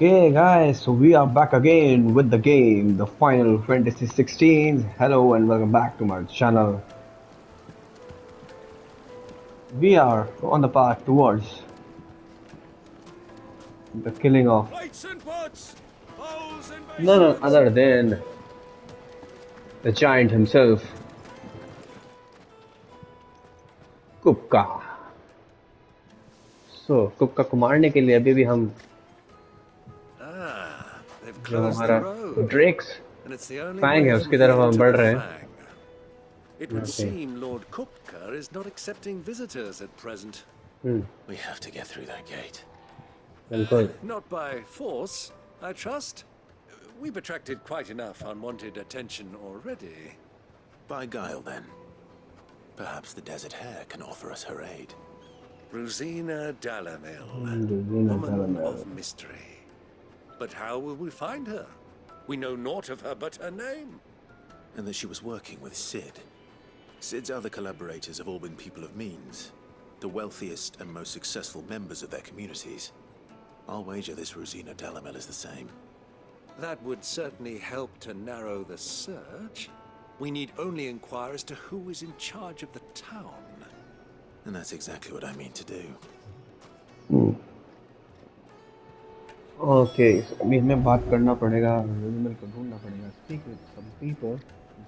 Okay, guys, so we are back again with the game, the Final Fantasy XVI. Hello and welcome back to my channel. We are on the path towards the killing of none other than the giant himself, Kupka. So, Kupka को मारने के लिए अभी भी हम They've जो closed the हमारा road, drakes and it's the only fang way है from उसकी तरफ here हम to बढ़ the रहे हैं. Fang. It would Okay. seem Lord Kupka is not accepting visitors at present. We have to get through that gate. बिल्कुल. Not by force, I trust. We've attracted quite enough unwanted attention already. By guile, then. Perhaps the Desert Hare can offer us her aid. Rosina Dalamil, Rosina woman Dalamil. of mystery. But how will we find her? We know naught of her but her name. And that she was working with Sid. Sid's other collaborators have all been people of means, the wealthiest and most successful members of their communities. I'll wager this Rosina Dalamil is the same. That would certainly help to narrow the search. We need only inquire as to who is in charge of the town. And that's exactly what I mean to do. Okay, so अभी हमें बात करना पड़ेगा, रोजमेल को ढूंढना पड़ेगा. Speak with some people,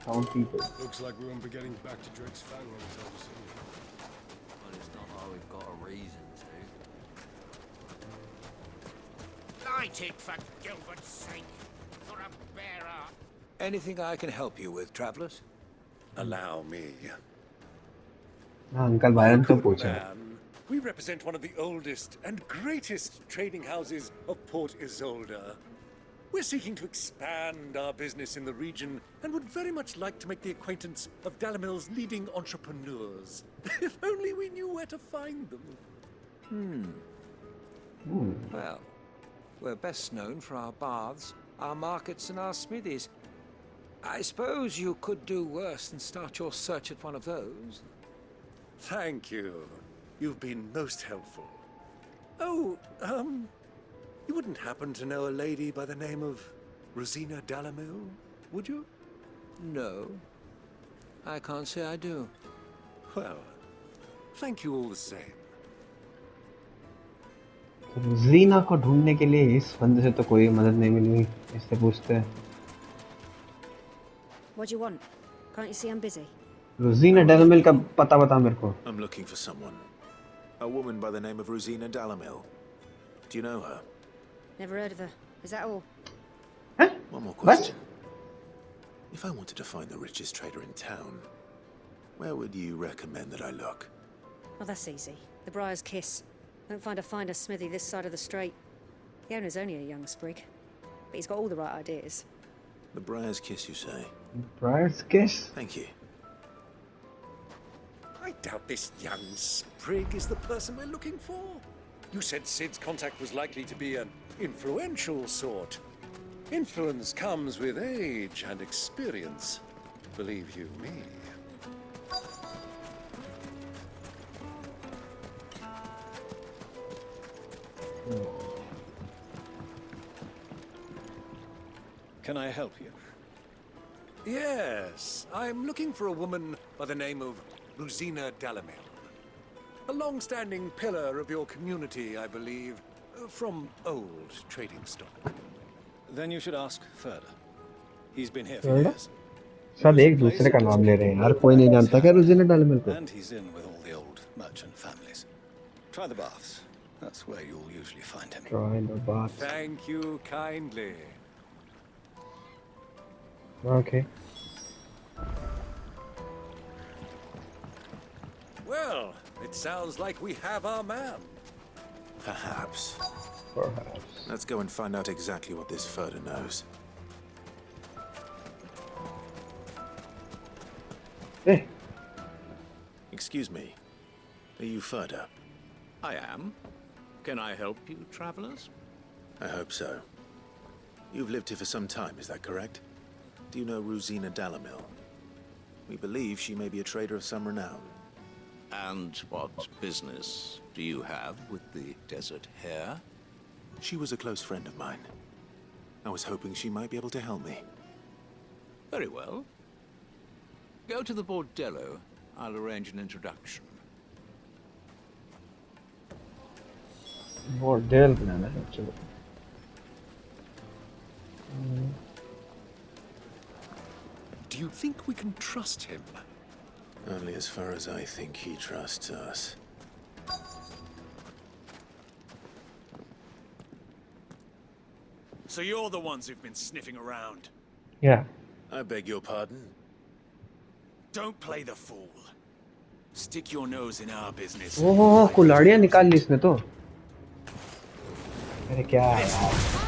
some people. Looks like we won't be getting back to Drake's Fang anytime soon. Well, it's not like we've got a reason to. Light it, for Gilbert's sake, for a bearer. Anything I can help you with, travelers? Allow me. हाँ uncle Byron तो पूछा. Man, we represent one of the oldest and greatest trading houses of Port Isolde. We're seeking to expand our business in the region and would very much like to make the acquaintance of Dalamil's leading entrepreneurs. If only we knew where to find them. Well, we're best known for our baths, our markets, and our smithies. I suppose you could do worse than start your search at one of those. Thank you. You've been most helpful. Oh, you wouldn't happen to know a lady by the name of Rosina Dalamil, would you? No, I can't say I do. Well, thank you all the same. रोजीना को ढूंढने के लिए इस बंदे से तो कोई मदद नहीं मिली. इससे पूछते हैं. What do you want? Can't you see I'm busy? रोजीना डेलमिल का पता बता मेरे को. I'm looking for someone. A woman by the name of Rosina Dalamil. Do you know her? Never heard of her. Is that all? One more question. If I wanted to find the richest trader in town, where would you recommend that I look? Oh, that's easy. The Briar's Kiss. Won't find a finer smithy this side of the strait. The owner's only a young sprig, but he's got all the right ideas. The Briar's Kiss, you say? Briar's Kiss. Thank you. I doubt this young sprig is the person we're looking for. You said Sid's contact was likely to be an influential sort. Influence comes with age and experience, believe you me. Can I help you? Yes, I'm looking for a woman by the name of Rosina Dalamil. A long-standing pillar of your community, I believe, from old trading stock. Then you should ask Further. He's been here for Further? years. सब एक दूसरे का नाम ले रहे हैं यार. कोई नहीं जानता क्या रोजीना डेलमिल को. And he's in with all the old merchant families. Try the baths. That's where you'll usually find him. Try the bath. Thank you kindly. Okay. Well, it sounds like we have our man. Perhaps. Perhaps. Let's go and find out exactly what this Further knows. Hey. Excuse me. Are you Further? I am. Can I help you, travelers? I hope so. You've lived here for some time, is that correct? Do you know Rosina Dalamil? We believe she may be a trader of some renown. And what business do you have with the Desert Hare? She was a close friend of mine. I was hoping she might be able to help me. Very well. Go to the bordello. I'll arrange an introduction. Bordel बनाना है चलो. Do you think we can trust him? Only as far as I think he trusts us. So you're the ones who've been sniffing around. Yeah. I beg your pardon? Don't play the fool. Stick your nose in our business. ओह कुल्हाड़ियाँ निकाल ली इसने तो. अरे क्या है यार?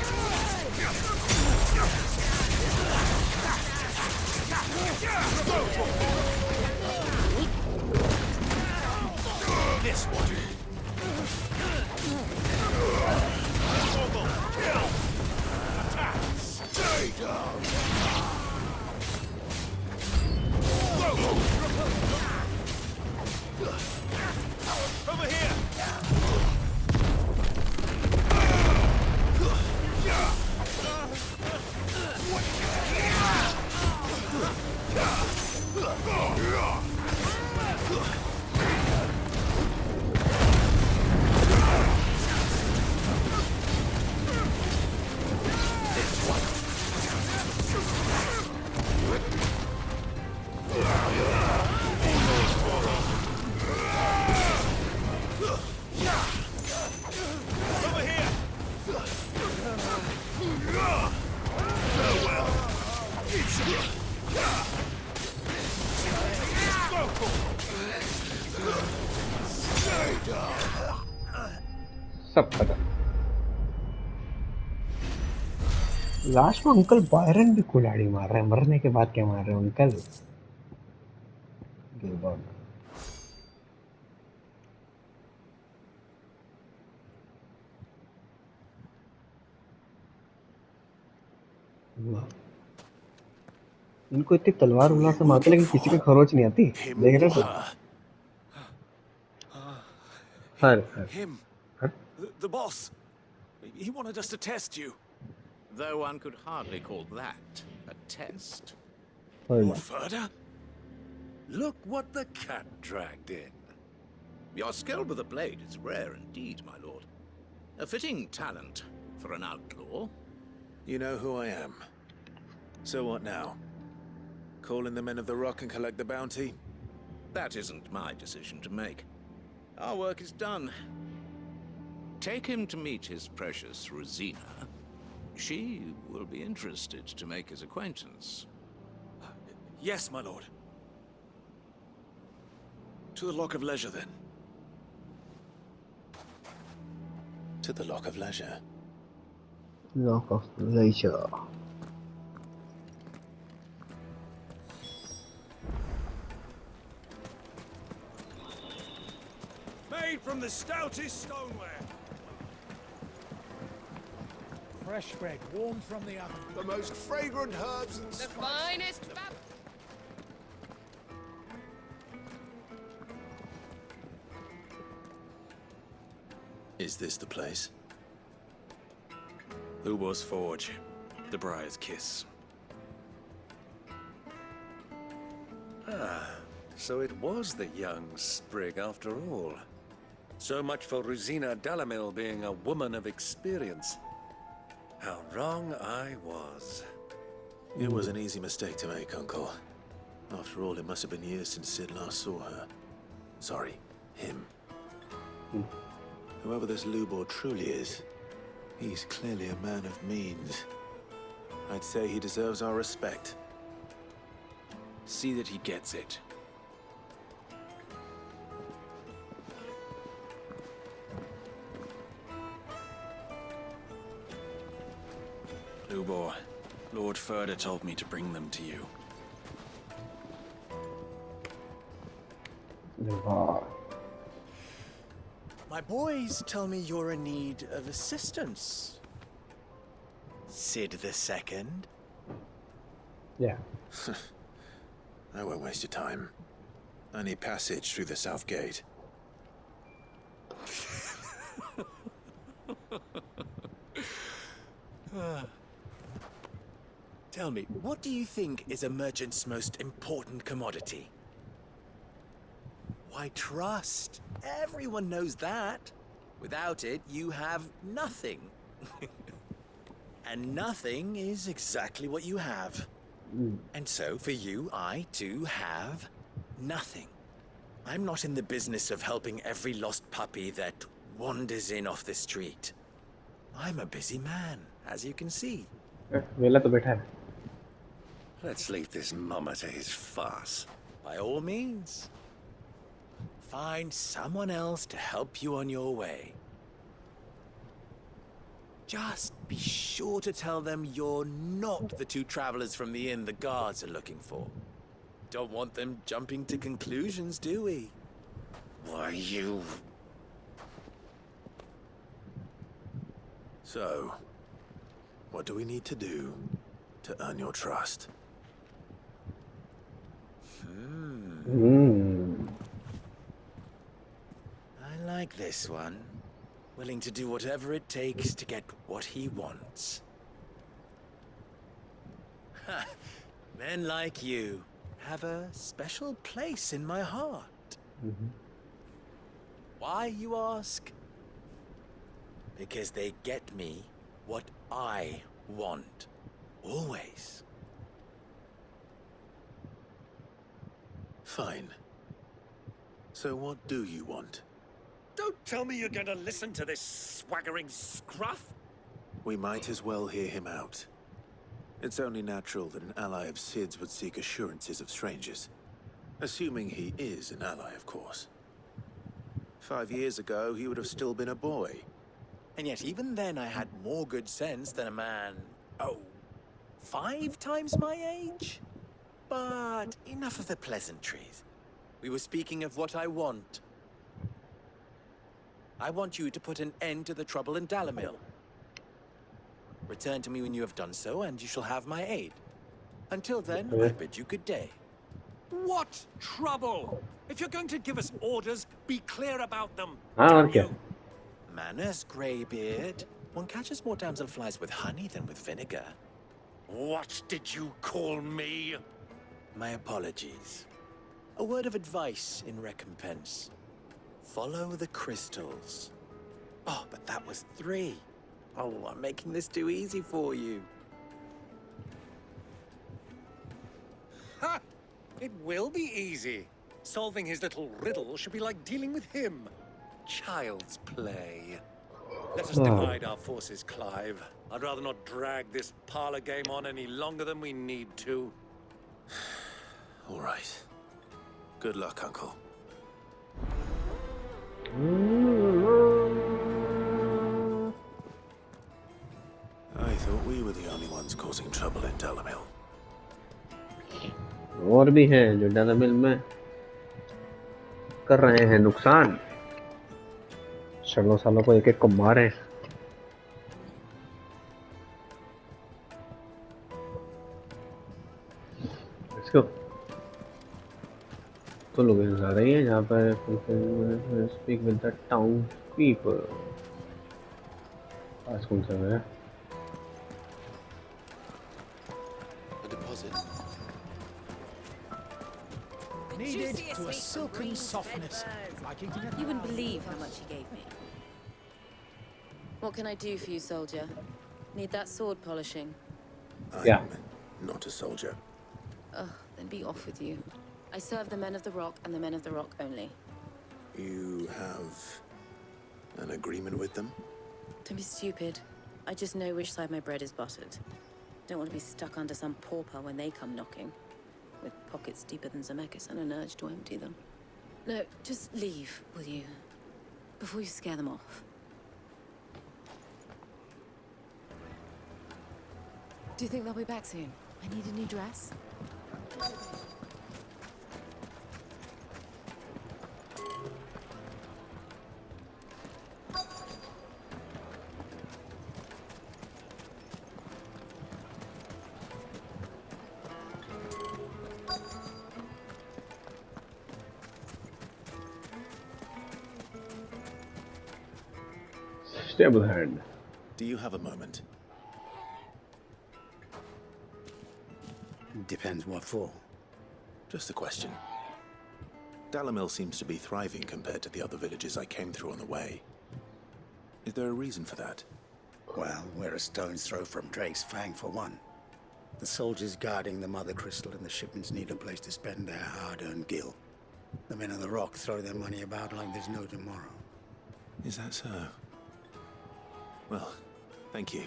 This one. Over here. सब खत्म. Last में अंकल बायरन भी कुल्हाड़ी मार रहे हैं. मरने के बाद क्या मार रहे हैं अंकल? गिलबर्ट. इनको इतनी तलवार उला से मारते लेकिन किसी के खरोच नहीं आती. देख रहे हो? हर Him. The boss. He wanted us to test you. Though one could hardly call that a test. Her Further? Look what the cat dragged in. Your skill with the blade is rare indeed, my lord. A fitting talent for an outlaw. You know who I am. So what now? Call in the men of the Rock and collect the bounty? That isn't my decision to make. Our work is done. Take him to meet his precious Rosina. She will be interested to make his acquaintance. Yes, my lord. To the Lock of Leisure, then. To the Lock of Leisure. Lock of Leisure. Made from the stoutest stoneware. Fresh bread, warm from the oven. The most fragrant herbs and The finest Is this the place? Lubor's Forge. The Briar's Kiss. Ah, so it was the young sprig after all. So much for Rosina Dalamil being a woman of experience. How wrong I was. It was an easy mistake to make, Uncle. After all, it must have been years since Sid last saw her. Sorry, him. Whoever this Lubor truly is, he's clearly a man of means. I'd say he deserves our respect. See that he gets it. Lubor, Lord Furder told me to bring them to you. My boys tell me you're in need of assistance. Sid II? Yeah. I won't waste your time. I need passage through the south gate. Tell me, what do you think is a merchant's most important commodity? Why, trust. Everyone knows that. Without it, you have nothing. And nothing is exactly what you have. And so, for you, I, too, have nothing. I'm not in the business of helping every lost puppy that wanders in off the street. I'm a busy man, as you can see. वेला तो बैठा है. Let's leave this mummer to his farce. By all means. Find someone else to help you on your way. Just be sure to tell them you're not the two travelers from the inn the guards are looking for. Don't want them jumping to conclusions, do we? Why, you... So, what do we need to do to earn your trust? I like this one. Willing to do whatever it takes to get what he wants. Ha! Men like you have a special place in my heart. Why, you ask? Because they get me what I want. Always. Fine. So what do you want? Don't tell me you're going to listen to this swaggering scruff. We might as well hear him out. It's only natural that an ally of Sid's would seek assurances of strangers. Assuming he is an ally, of course. 5 years ago, he would have still been a boy. And yet even then I had more good sense than a man, 5 times my age? But enough of the pleasantries. We were speaking of what I want. I want you to put an end to the trouble in Dalamil. Return to me when you have done so, and you shall have my aid. Until then, I bid you good day. What trouble? If you're going to give us orders, be clear about them. Okay. Manners, Greybeard. One catches more damselflies with honey than with vinegar. What did you call me? My apologies. A word of advice in recompense. Follow the crystals. Oh, but that was 3. Oh, I'm making this too easy for you. Ha! It will be easy. Solving his little riddle should be like dealing with him. Child's play. Let us divide our forces, Clive. I'd rather not drag this parlor game on any longer than we need to. All right. Good luck, Uncle. I thought we were the only ones causing trouble in Dalamil. और भी हैं जो डालामिल में कर रहे हैं नुकसान. सालों को एक-एक को मारें. Let's go. तो लोग आ रही हैं यहाँ पर speak with the town people. आज कौन सा है? A deposit. Needed to a silken softness. Like eating a... You wouldn't believe how much he gave me. What can I do for you, soldier? Need that sword polishing? Yeah. I'm not a soldier. Ugh, then be off with you. I serve the men of the rock and the men of the rock only. You have an agreement with them? Don't be stupid. I just know which side my bread is buttered. Don't want to be stuck under some pauper when they come knocking. With pockets deeper than Zemeckis and an urge to empty them. No, just leave, will you? Before you scare them off. Do you think they'll be back soon? I need a new dress. Stable hand. Do you have a moment? Depends what for. Just a question. Dalamil seems to be thriving compared to the other villages I came through on the way. Is there a reason for that? Well, we're a stone's throw from Drake's Fang for one. The soldiers guarding the Mother Crystal and the shipments need a place to spend their hard-earned gil. The men of the Rock throw their money about like there's no tomorrow. Is that so? Well, thank you.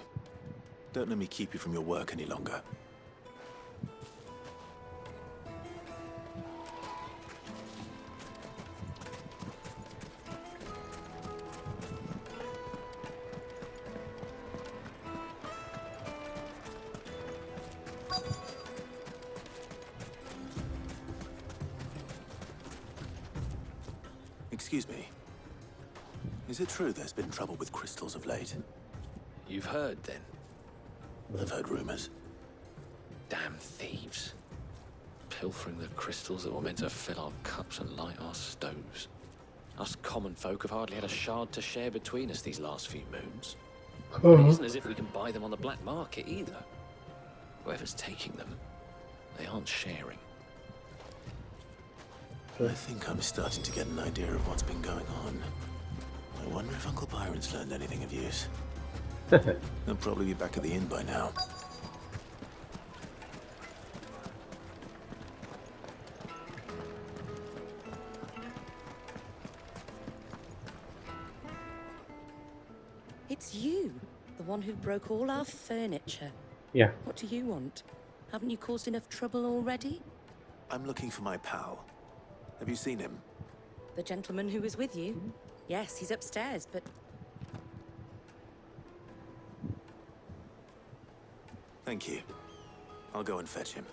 Don't let me keep you from your work any longer. Excuse me. Is it true there's been trouble with crystals of late? You've heard, then? I've heard rumors. Damn thieves. Pilfering the crystals that were meant to fill our cups and light our stoves. Us common folk have hardly had a shard to share between us these last few moons. And it isn't as if we can buy them on the black market, either. Whoever's taking them, they aren't sharing. I think I'm starting to get an idea of what's been going on. I wonder if Uncle Byron's learned anything of use. They'll probably be back at the inn by now. It's you, the one who broke all our furniture. Yeah. What do you want? Haven't you caused enough trouble already? I'm looking for my pal. Have you seen him? The gentleman who was with you? Yes, he's upstairs, but... Thank you. I'll go and fetch him.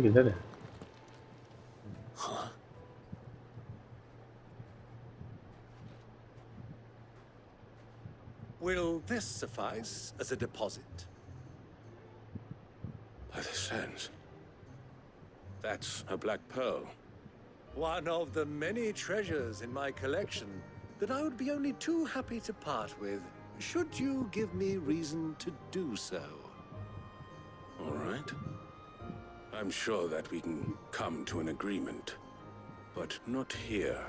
किधर है? Will this suffice as a deposit? By the sands. That's a black pearl. One of the many treasures in my collection that I would be only too happy to part with, should you give me reason to do so. All right. I'm sure that we can come to an agreement, but not here.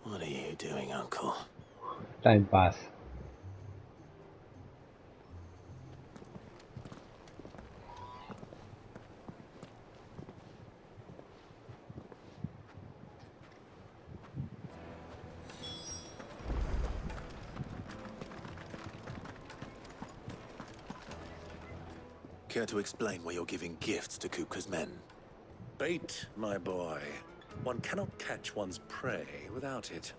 What are you doing, Uncle? Time pass. Care to explain why you're giving gifts to Kupka's men? Bait, my boy. One cannot catch one's prey without it.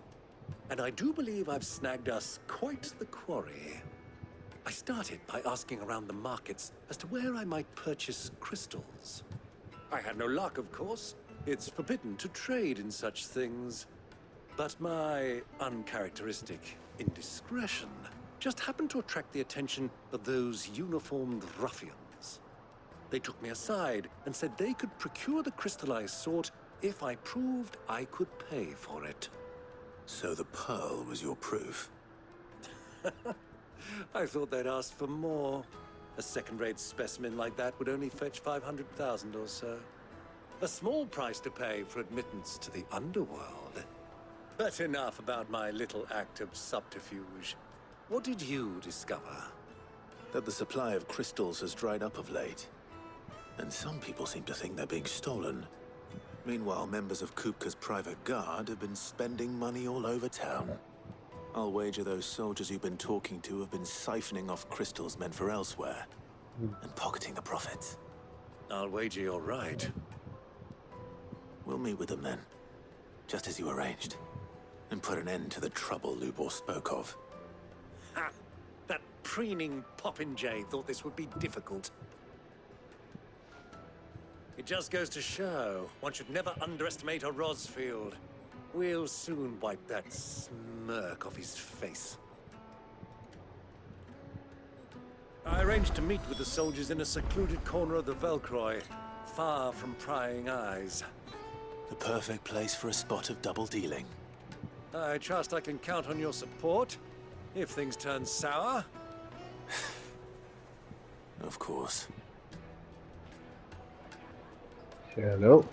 And I do believe I've snagged us quite the quarry. I started by asking around the markets as to where I might purchase crystals. I had no luck, of course. It's forbidden to trade in such things. But my uncharacteristic indiscretion just happened to attract the attention of those uniformed ruffians. They took me aside and said they could procure the crystal I sought if I proved I could pay for it. So the pearl was your proof? I thought they'd asked for more. A second-rate specimen like that would only fetch 500,000 or so. A small price to pay for admittance to the underworld. But enough about my little act of subterfuge. What did you discover? That the supply of crystals has dried up of late. And some people seem to think they're being stolen. Meanwhile, members of Kupka's private guard have been spending money all over town. I'll wager those soldiers you've been talking to have been siphoning off crystals meant for elsewhere, and pocketing the profits. I'll wager you're right. We'll meet with them then, just as you arranged, and put an end to the trouble Lubor spoke of. Ha! That preening popinjay thought this would be difficult. It just goes to show, one should never underestimate a Rosfield. We'll soon wipe that smirk off his face. I arranged to meet with the soldiers in a secluded corner of the Velcroy, far from prying eyes. The perfect place for a spot of double dealing. I trust I can count on your support if things turn sour. Of course. Hello.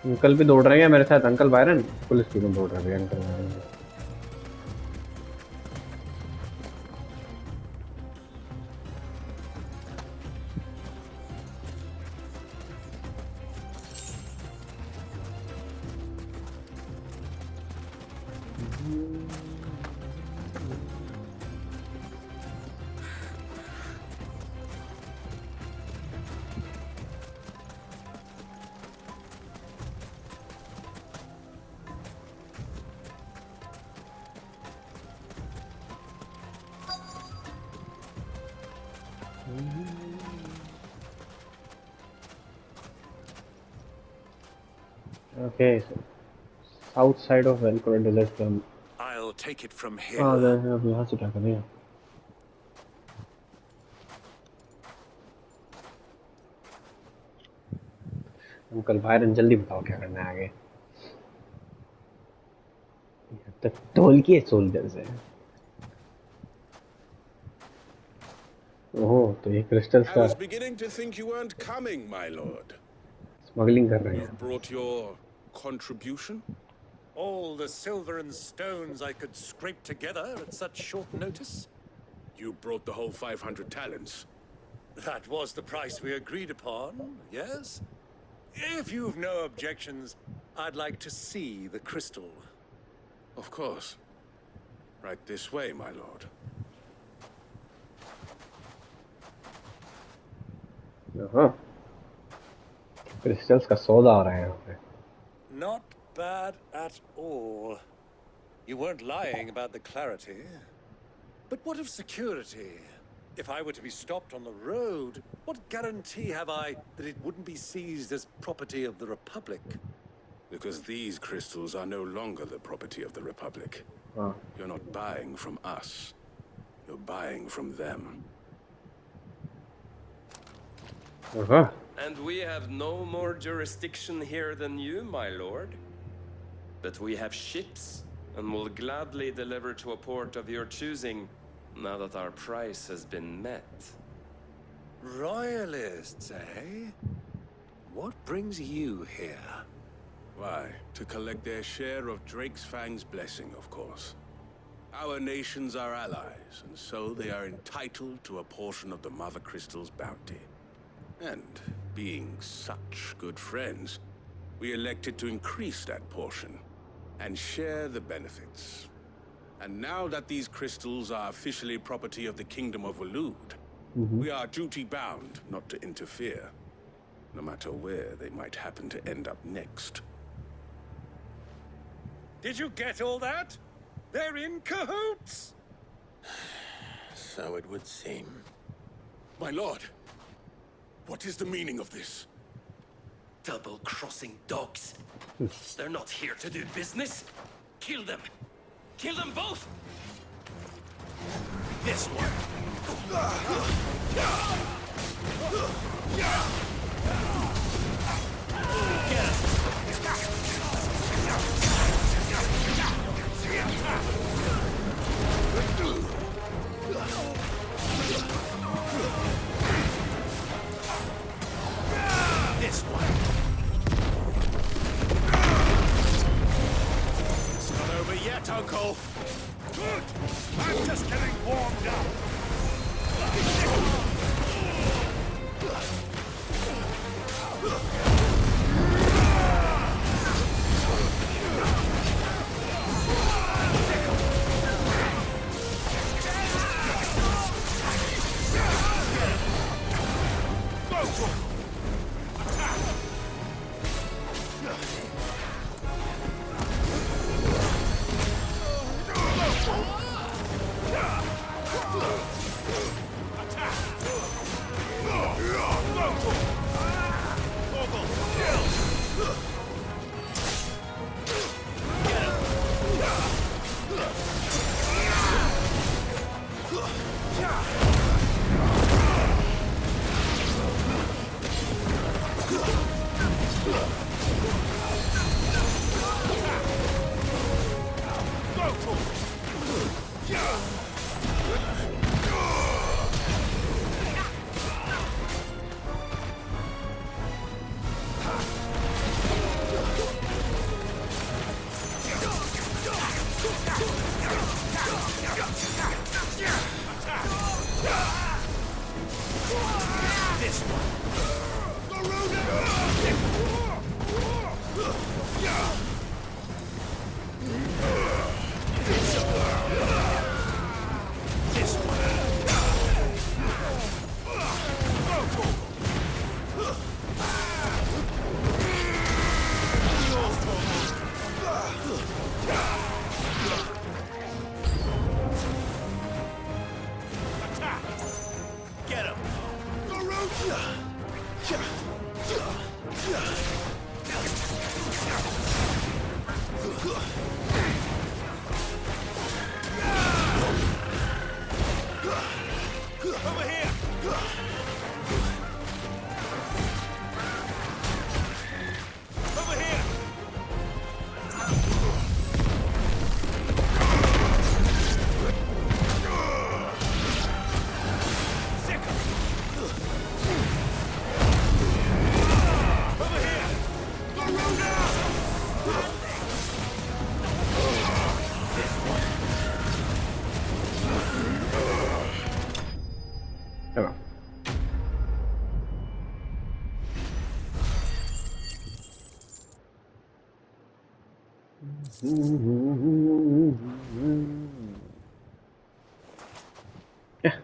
Uncle भी दौड़ रहे हैं मेरे साथ uncle Byron police speed में दौड़ रहे हैं uncle Byron Okay, so south side of Velcro desert film. I'll take it from here. हाँ अब यहाँ से क्या करें? अंकल बायरन जल्दी बताओ क्या करना है आगे? तो तोल के सोल्जर से. ओह तो ये क्रिस्टल्स I का was beginning to think you weren't coming, my lord. Smuggling कर रहे हैं. You've brought your contribution? All the silver and stones I could scrape together at such short notice? You brought the whole 500 talents. That was the price we agreed upon, yes? If you've no objections, I'd like to see the crystal. Of course. Right this way, my lord. Crystals का सौदा आ रहा है यहाँ पे. Not bad at all. You weren't lying about the clarity. But what of security? If I were to be stopped on the road, what guarantee have I that it wouldn't be seized as property of the Republic? Because these crystals are no longer the property of the Republic. You're not buying from us. You're buying from them. And we have no more jurisdiction here than you, my lord. But we have ships, and will gladly deliver to a port of your choosing, now that our price has been met. Royalists, eh? What brings you here? Why, to collect their share of Drake's Fang's blessing, of course. Our nations are allies, and so they are entitled to a portion of the Mother Crystal's bounty. And, being such good friends, we elected to increase that portion and share the benefits. And now that these crystals are officially property of the Kingdom of Waloed, we are duty-bound not to interfere, no matter where they might happen to end up next. Did you get all that? They're in cahoots! So it would seem. My lord, what is the meaning of this? Double-crossing dogs. They're not here to do business. Kill them. Kill them both! This one! This one! Just getting warmed up.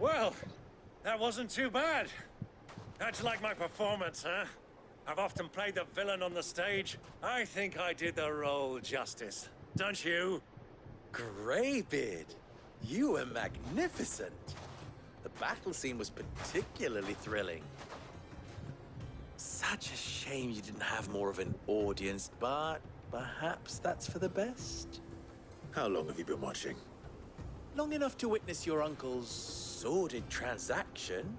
Well, that wasn't too bad. How'd you like my performance, huh? I've often played the villain on the stage. I think I did the role justice. Don't you? Greybeard, you were magnificent. The battle scene was particularly thrilling. Such a shame you didn't have more of an audience, but perhaps that's for the best. How long have you been watching? Long enough to witness your uncle's sordid transaction.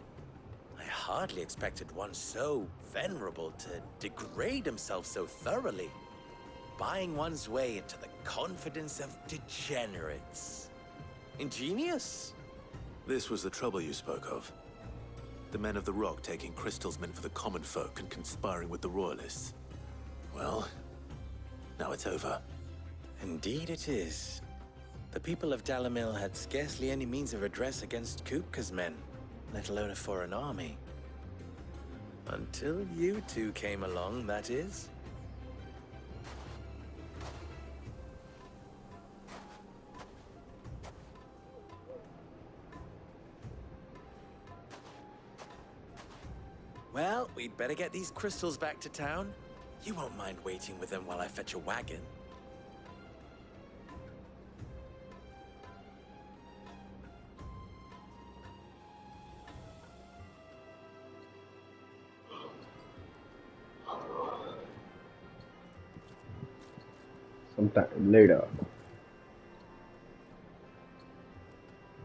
I hardly expected one so venerable to degrade himself so thoroughly, buying one's way into the confidence of degenerates. Ingenious. This was the trouble you spoke of. The men of the Rock taking crystals meant for the common folk and conspiring with the royalists. Well, now it's over. Indeed it is. The people of Dalamil had scarcely any means of redress against Kupka's men, let alone a foreign army. Until you two came along, that is. Well, we'd better get these crystals back to town. You won't mind waiting with them while I fetch a wagon. Sometime later.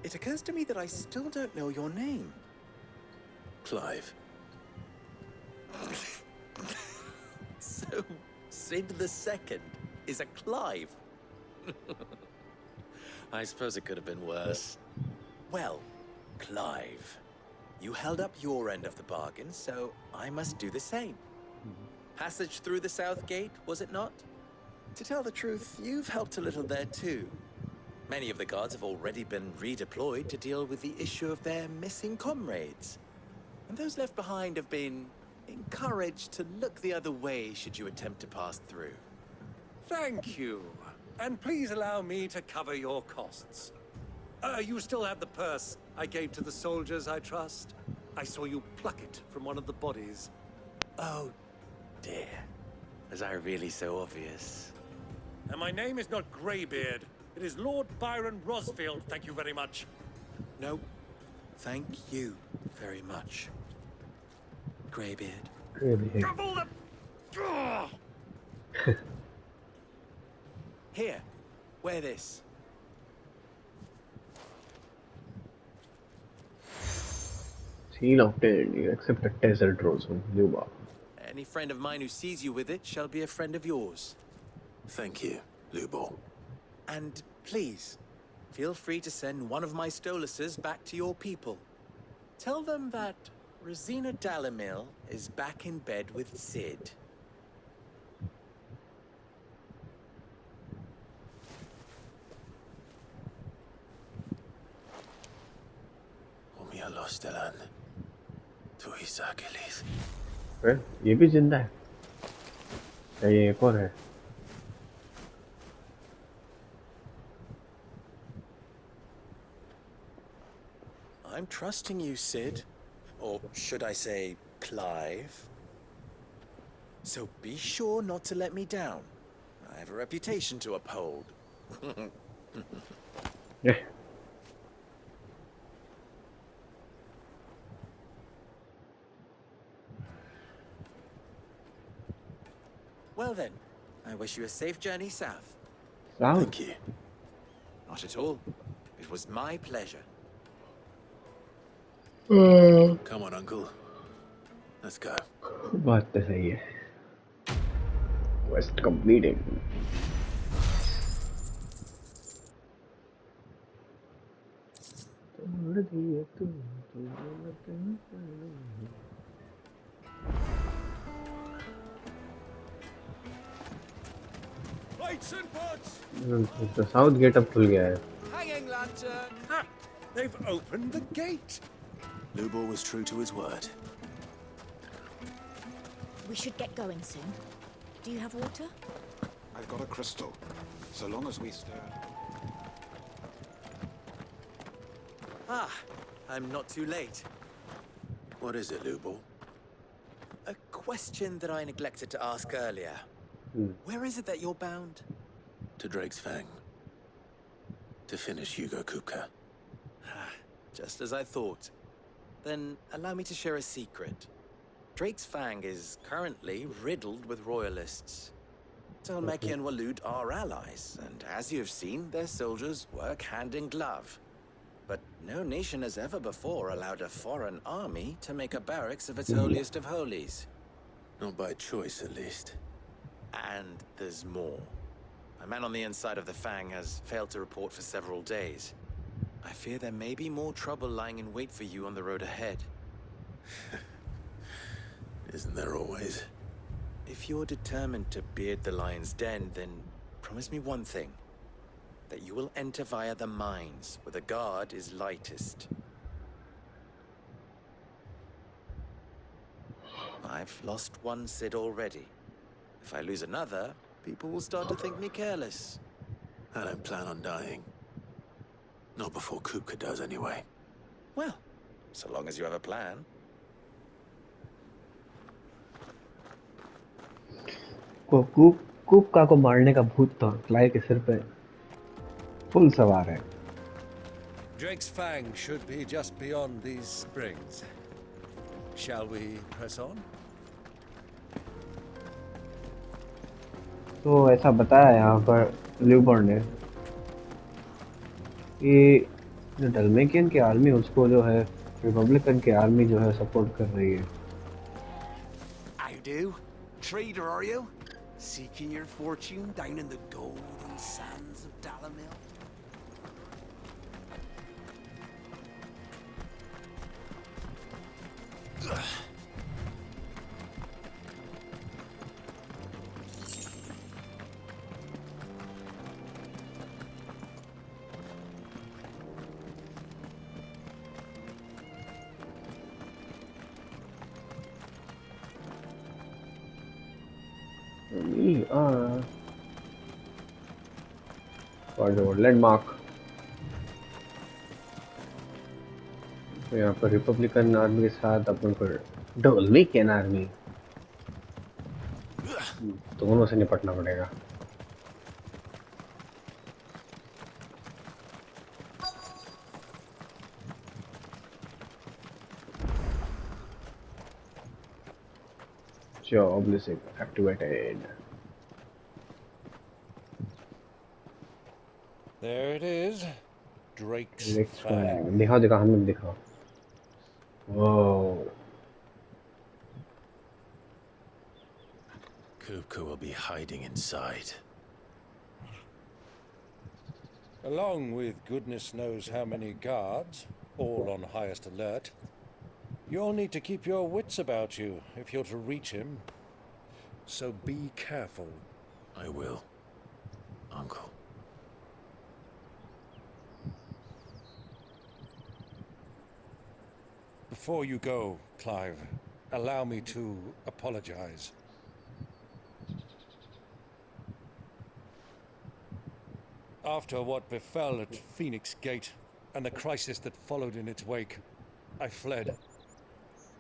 It occurs to me that I still don't know your name. Clive. So, Sid the Second is a Clive. I suppose it could have been worse. Well, Clive, you held up your end of the bargain, so I must do the same. Passage through the South Gate, was it not? To tell the truth, you've helped a little there too. Many of the guards have already been redeployed to deal with the issue of their missing comrades. And those left behind have been encouraged to look the other way should you attempt to pass through. Thank you. And please allow me to cover your costs. You still have the purse I gave to the soldiers, I trust? I saw you pluck it from one of the bodies. Oh, dear. Was I really so obvious? And my name is not Greybeard. It is Lord Byron Rosfield, thank you very much. No, thank you very much, Greybeard. Double the... Ugh! Here, wear this. Seal of 10. You accept a desert rose from Luba. Any friend of mine who sees you with it shall be a friend of yours. Thank you, Lubo. And please, feel free to send one of my Stoluses back to your people. Tell them that Rosina Dalamil is back in bed with Sid. Omia Lostelan. Tu Isakelis. ये भी जिंदा है क्या ये एक और है I'm trusting you, Sid. Or should I say, Clive? So be sure not to let me down. I have a reputation to uphold. Yeah. Well then, I wish you a safe journey south. South? Thank you. Not at all. It was my pleasure. Come on, Uncle. Let's go. बात तो सही है Quest completed. Lights and pots! The south gate अब खुल गया है Hanging lantern! Ha! They've opened the gate! Lubor was true to his word. We should get going soon. Do you have water? I've got a crystal. So long as we stir. Ah, I'm not too late. What is it, Lubor? A question that I neglected to ask earlier. Where is it that you're bound? To Drake's Fang. To finish Hugo Kupka. Just as I thought. Then allow me to share a secret. Drake's Fang is currently riddled with royalists. Talmeki and Walud are allies, and as you have seen, their soldiers work hand in glove. But no nation has ever before allowed a foreign army to make a barracks of its holiest of holies. Not by choice, at least. And there's more. A man on the inside of the Fang has failed to report for several days. I fear there may be more trouble lying in wait for you on the road ahead. Isn't there always? If you're determined to beard the lion's den, then promise me one thing. That you will enter via the mines, where the guard is lightest. I've lost one Sid already. If I lose another, people will start to think me careless. I don't plan on dying. Not before Kupka does, anyway. Well, so long as you have a plan. कुपका को मारने का भूत तो Clive के सिर पे full सवार है Drake's Fang should be just beyond these springs. Shall we press on? तो ऐसा बताया यहाँ पर ल्यूबर ने कि जो डलमेकियन की आर्मी उसको जो है रिपब्लिकन की आर्मी जो है सपोर्ट कर रही है How do? Trader, are you? Seeking your fortune down in the golden sands of Dalamil? और लैंडमार्क तो यहाँ पर रिपब्लिकन आर्मी के साथ अपन को डोमिनिकन आर्मी दोनों से निपटना पड़ेगा। Job listing activated. There it is. Drake's Fang. Fang. दिखाओ दिखाओ हमें दिखाओ। Whoa. Kupka will be hiding inside. Along with goodness knows how many guards, all on highest alert. You'll need to keep your wits about you if you're to reach him. So be careful. I will, Uncle. Before you go, Clive, allow me to apologize. After what befell at Phoenix Gate and the crisis that followed in its wake, I fled.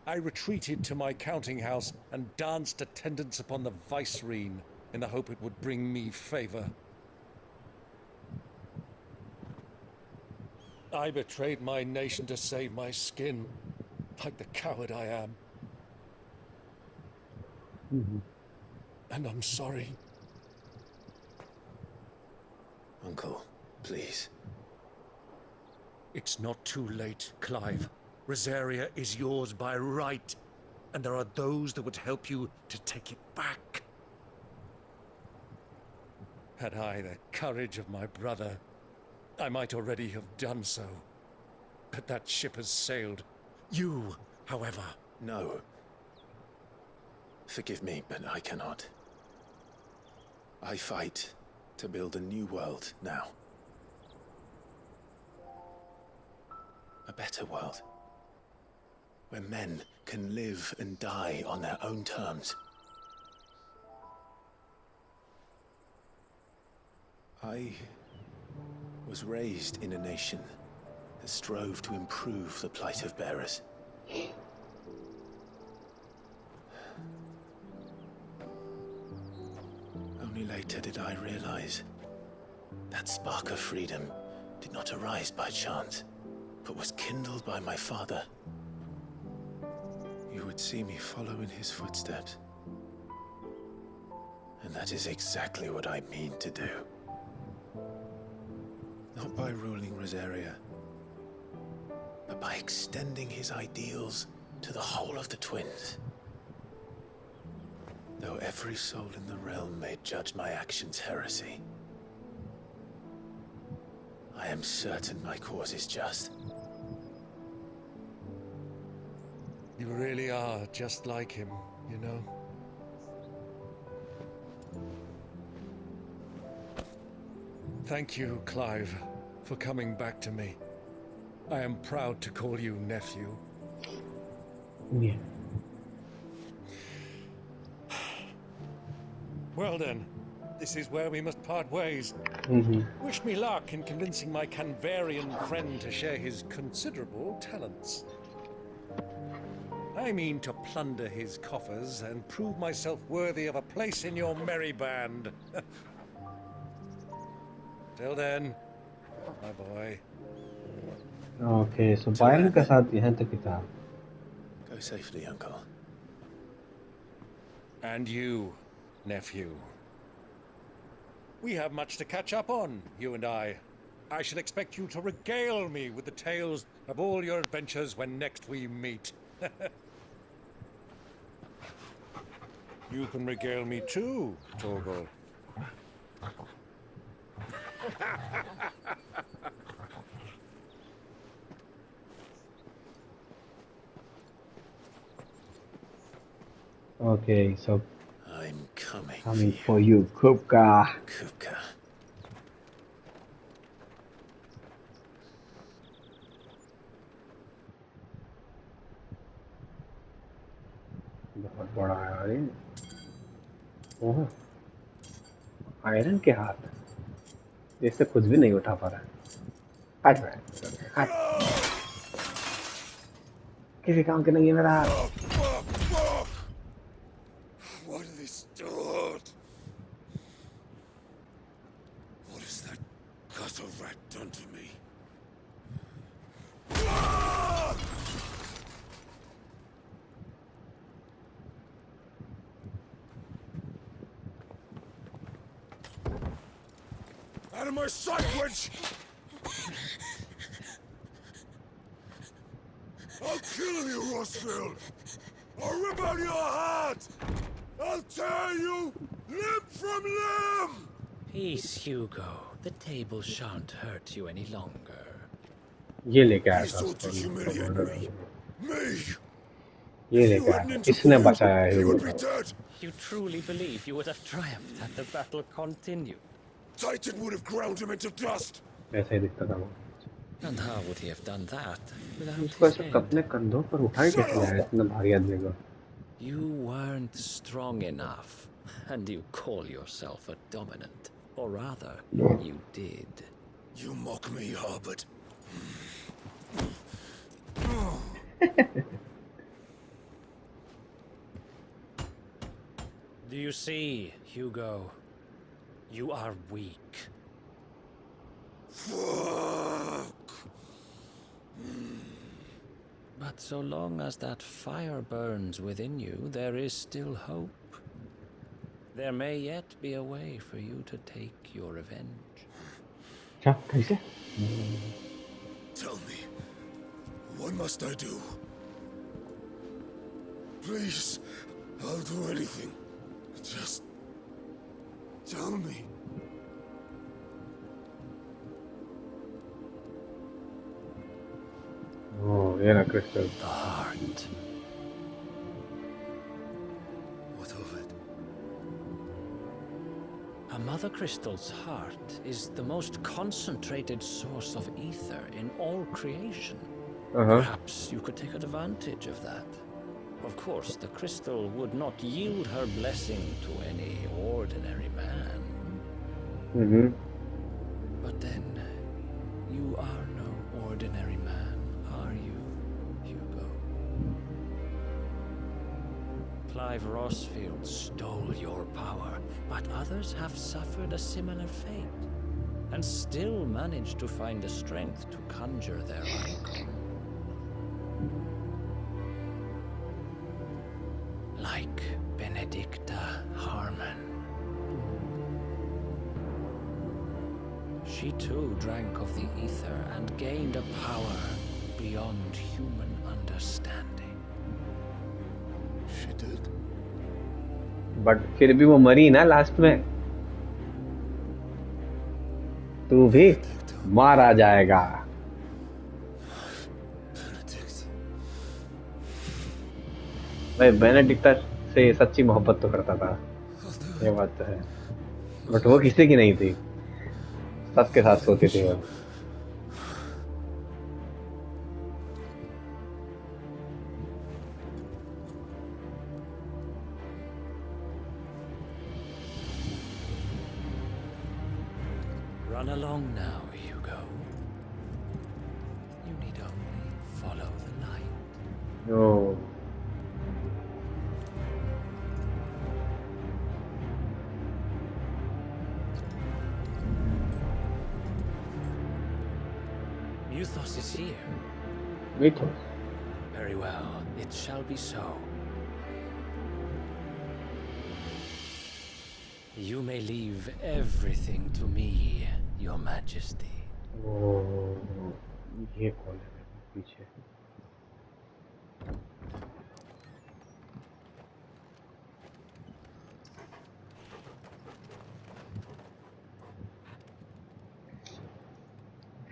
I retreated to my counting house and danced attendance upon the vicereine in the hope it would bring me favor. I betrayed my nation to save my skin, like the coward I am. And I'm sorry. Uncle, please. It's not too late, Clive. Rosaria is yours by right, and there are those that would help you to take it back. Had I the courage of my brother, I might already have done so. But that ship has sailed. You, however... No. Forgive me, but I cannot. I fight to build a new world now. A better world. Where men can live and die on their own terms. I was raised in a nation that strove to improve the plight of bearers. Only later did I realize that spark of freedom did not arise by chance, but was kindled by my father. You would see me follow in his footsteps. And that is exactly what I mean to do. Not by ruling Rosaria, but by extending his ideals to the whole of the twins. Though every soul in the realm may judge my actions heresy, I am certain my cause is just. You really are just like him, you know? Thank you, Clive, for coming back to me. I am proud to call you nephew. Yeah. Well then, this is where we must part ways. Wish me luck in convincing my Canvarian friend to share his considerable talents. I mean to plunder his coffers and prove myself worthy of a place in your merry band. Till then, my boy. Okay, so Byron के साथ यहाँ तक ही था. Go safely, Uncle. And you, nephew. We have much to catch up on, you and I. I shall expect you to regale me with the tales of all your adventures when next we meet. You can regale me too, Torgal. Okay, so I'm coming for you, Kupka. Kupka. बहुत बड़ा है यार ये. ओह. Iron के हाथ जैसे कुछ भी नहीं उठा पा रहा है। हट रहा है, हट। किसी काम के नहीं है मेरा हाथ। Why do they start? What has that gutter rat done to me? Out of my sight, wench! I'll kill you, Rosfield! I'll rip out your heart! I'll tear you limb from limb! Peace, Hugo. The table shan't hurt you any longer. ये लेके आया He था sought to humiliate me. Me! ये If you लेके आया hadn't था, इसने interfered, बचाया he हीरो would को। be dead. You truly believe you would have triumphed had the battle continued? Titan would have ground him into dust. ऐसा ही दिखता था वो। And how would he have done that without उसको his ऐसे head? अपने कंधों पर उठाए कैसे लाया इतना भारी आदमी को? You weren't strong enough, and you call yourself a dominant. Or rather, you did. You mock me, Harbard. Do you see, Hugo? You are weak. Fuck. But so long as that fire burns within you, there is still hope. There may yet be a way for you to take your revenge. क्या कैसे? Tell me, what must I do? Please, I'll do anything. Just tell me. Oh, ये ना crystal. The heart. What of it? A mother crystal's heart is the most concentrated source of ether in all creation. Perhaps you could take advantage of that. Of course, the crystal would not yield her blessing to any ordinary man. But then, you are no ordinary man, are you, Hugo? Clive Rosfield stole your power, but others have suffered a similar fate, and still managed to find the strength to conjure their Eikon. Like Benedicta Harmon. She too drank of the ether and gained a power beyond human understanding. She did. But फिर भी वो मरी ना last में। तू भी मारा जाएगा। भाई बेनेडिक्टा से सच्ची मोहब्बत तो करता था, ये बात तो है, बट वो किसी की नहीं थी, सबके साथ सोती थी वो। Run along now, Hugo. You need only follow the light. Oh. Mythos is here. Mythos? Very well. It shall be so. You may leave everything to me, Your Majesty. Oh, ये कौन है पीछे?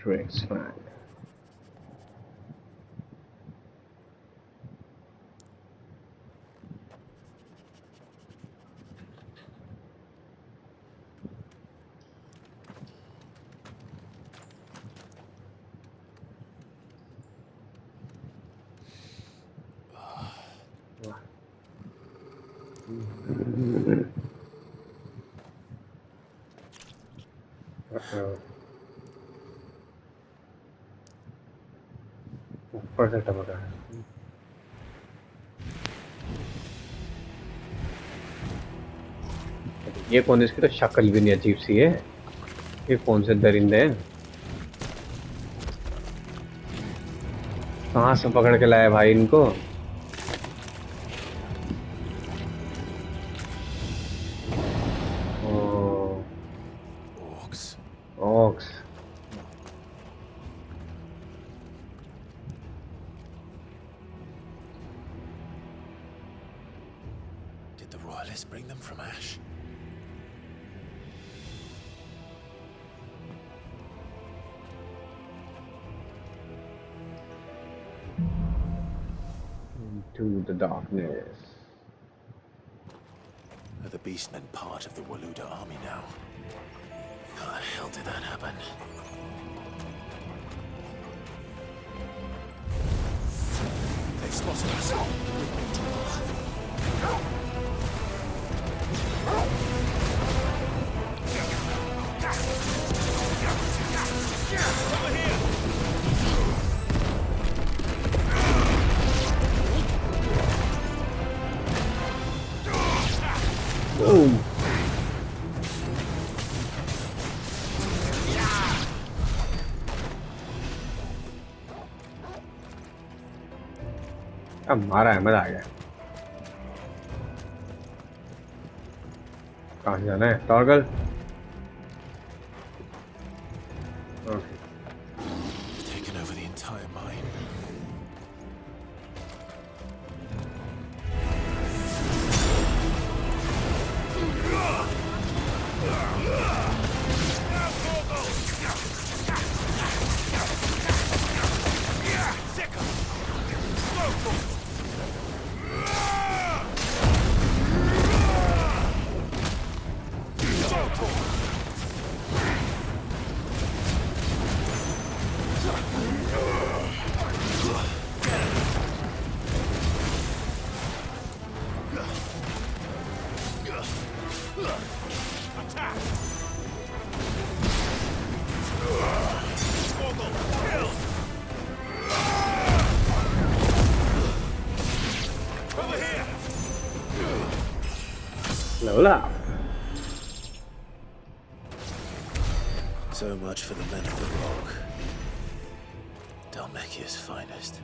Drake's Fang. ऊपर से टपका है। ये कौन, इसकी तो शक्ल भी नहीं अजीब सी है। ये कौन से दरिंदे हैं? कहाँ से पकड़ के लाए भाई इनको? Orcs. Did the royalists bring them from Ash? Into the darkness. Are the beastmen part of the Waluda army now? How the hell did that happen? They've spotted us. Over here! Boom! अब मारा है, मजा आ गया। कहाँ जाना है? Toggle. Taken over the entire mine. Level up. So much for the men of the rock. Dalmekia's finest.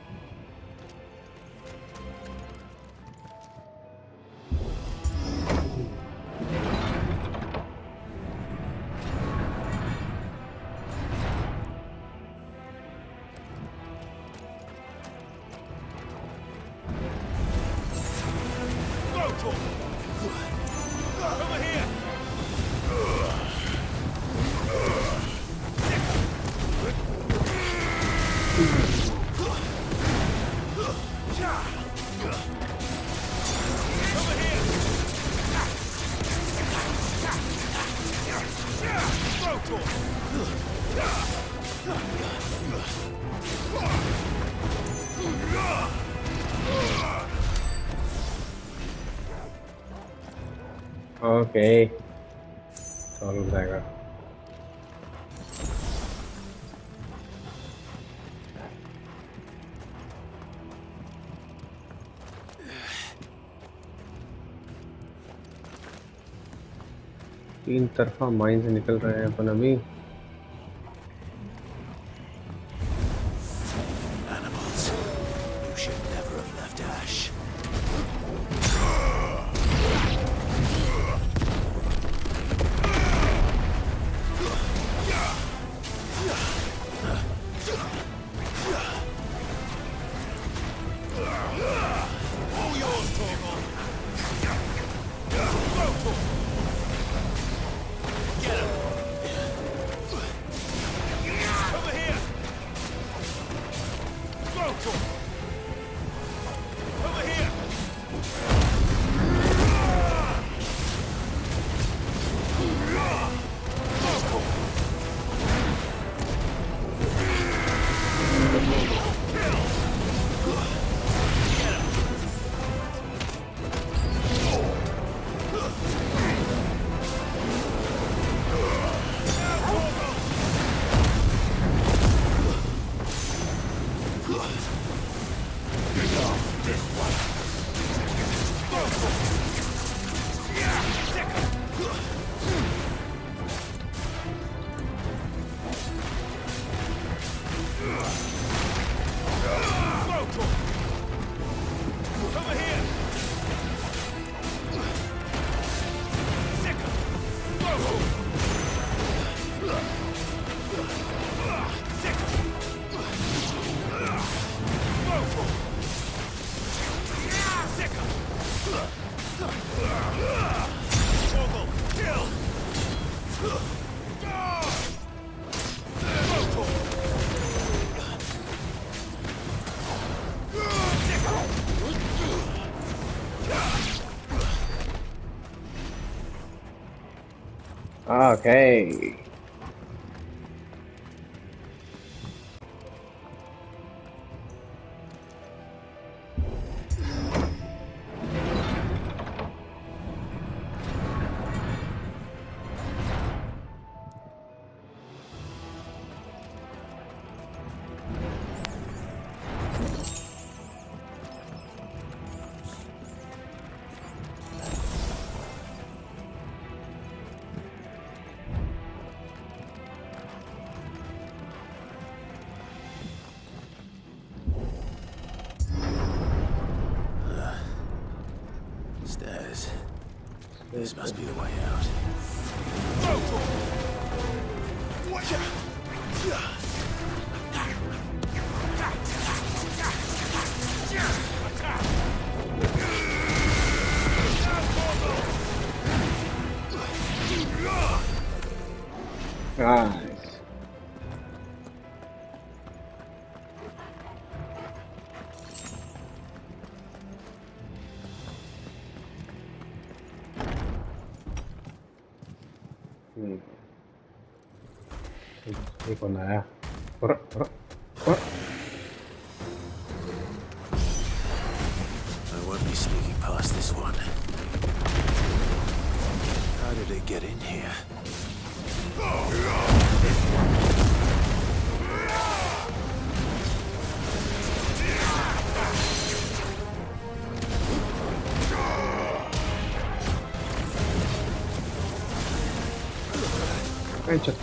Okay. Solo जाएगा। तीन तरफा माइन से निकल रहे हैं अपन अभी। Animals. You should never have left Ash. Okay. Stairs. This must be the way out. Nice. Ini kok ya? I won't be sneaking past this one. How did it get in here? Headshot.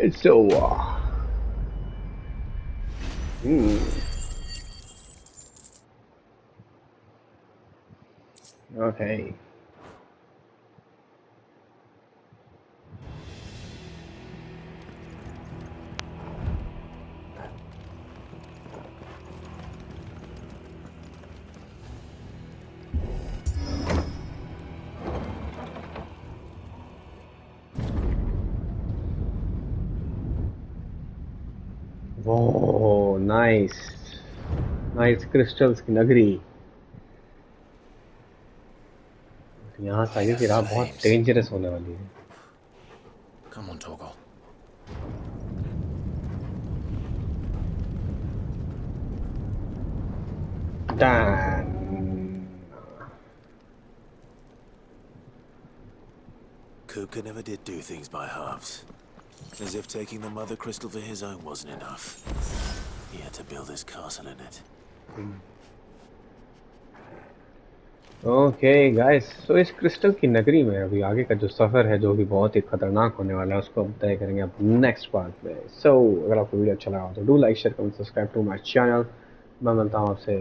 It's over. Okay. Oh, nice. Nice crystals की नगरी. यहाँ से आगे की राह बहुत dangerous होने वाली है. Come on, Torgal. Damn. Kupka never did do things by halves. As if taking the mother crystal for his own wasn't enough. He had to build his castle in it. Okay guys, so इस crystal की नगरी में अभी आगे का जो सफ़र है जो भी बहुत ही खतरनाक होने वाला है उसको हम तय करेंगे अब नेक्स्ट पार्ट में। सो अगर आपको वीडियो अच्छा लगा हो तो do like share comment subscribe to my channel. मैं मिलता हूँ आपसे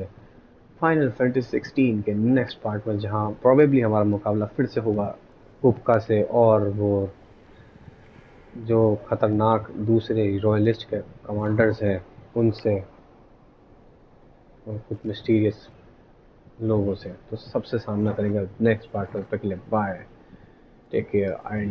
फाइनल फैंटेसी 16 के नेक्स्ट पार्ट में, जहाँ प्रोबेबली हमारा मुकाबला फिर से होगा हुक्का से और वो जो खतरनाक दूसरे रॉयलिस्ट के कमांडर्स हैं उनसे, और कुछ मिस्टीरियस लोगों से। तो सबसे सामना करेंगे नेक्स्ट पार्ट में। तक के लिए बाय, टेक केयर, आई